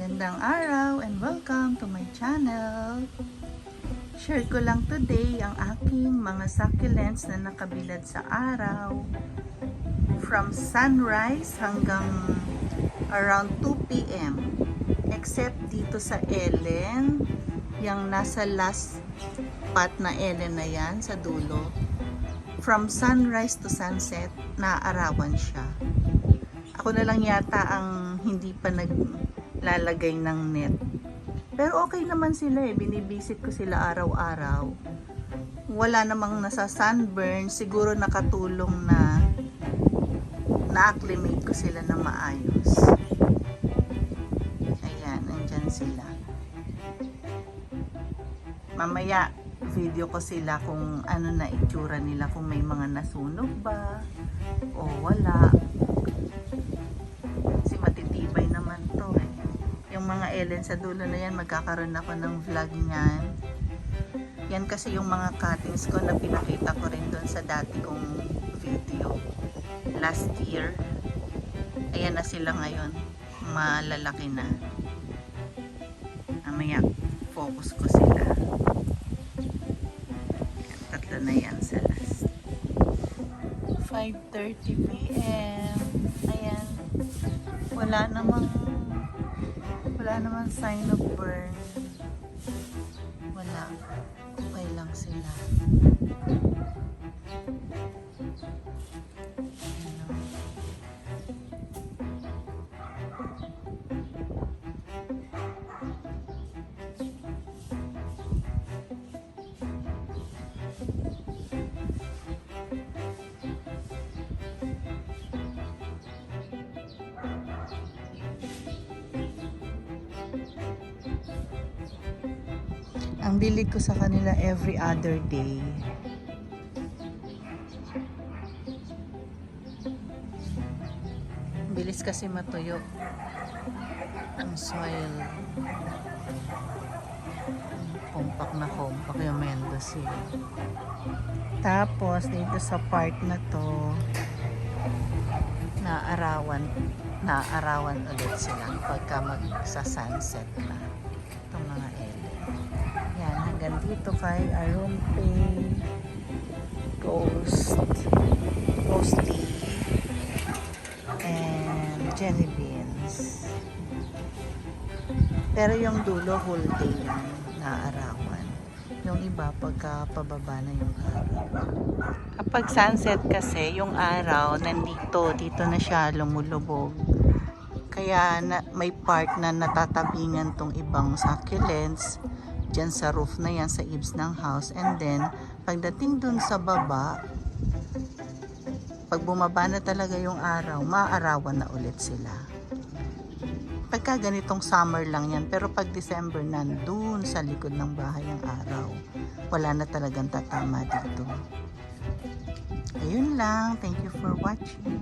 Magandang araw and welcome to my channel. Share ko lang today ang aking mga succulents na nakabilad sa araw. From sunrise hanggang around 2 p.m. Except dito sa Ellen, yung nasa last part na Ellen na yan sa dulo. From sunrise to sunset, naaarawan siya. Ako na lang yata ang hindi pa naglalagay ng net. Pero okay naman sila eh. Binibisit ko sila araw-araw. Wala namang nasa sunburn. Siguro nakatulong na na-acclimate ko sila na maayos. Ayan, nandyan sila. Mamaya, video ko sila kung ano na itsura nila. Kung may mga nasunog ba o wala. Kasi matitibay naman to eh. Yung mga Ellen sa dulo na yan, magkakaroon ako ng vlog niyan. Yan kasi yung mga cuttings ko na pinakita ko rin doon sa dati kong video last year. Ayan na sila ngayon, malalaki na. Mamaya focus ko sila. Ayan, tatlo na yan sa last. 5:30 p.m. Ayan, wala namang sign of burn. Wala. Okay lang sila. Ang dilig ko sa kanila every other day. Bilis kasi matuyo ang soil. Compact na compact yung Mendoza. Tapos dito sa part na to, naarawan ulit sila pagka magsa-sunset na itong mga Ellen. Yan, hanggang dito kay Arumpe, Ghosty, and Jelly Beans. Pero yung dulo, whole day yan, naarawan. Yung iba, pagka pababa na yung araw. Kapag sunset kasi, yung araw, dito na siya lumulubog. Kaya may part na natatabingan tong ibang succulents dyan sa roof na yan, sa eaves ng house. And then, pagdating dun sa baba, pag bumaba na talaga yung araw, maaarawan na ulit sila. Pagka ganitong summer lang yan, pero pag December, nandun sa likod ng bahay ang araw. Wala na talagang tatama dito. Ayun lang. Thank you for watching.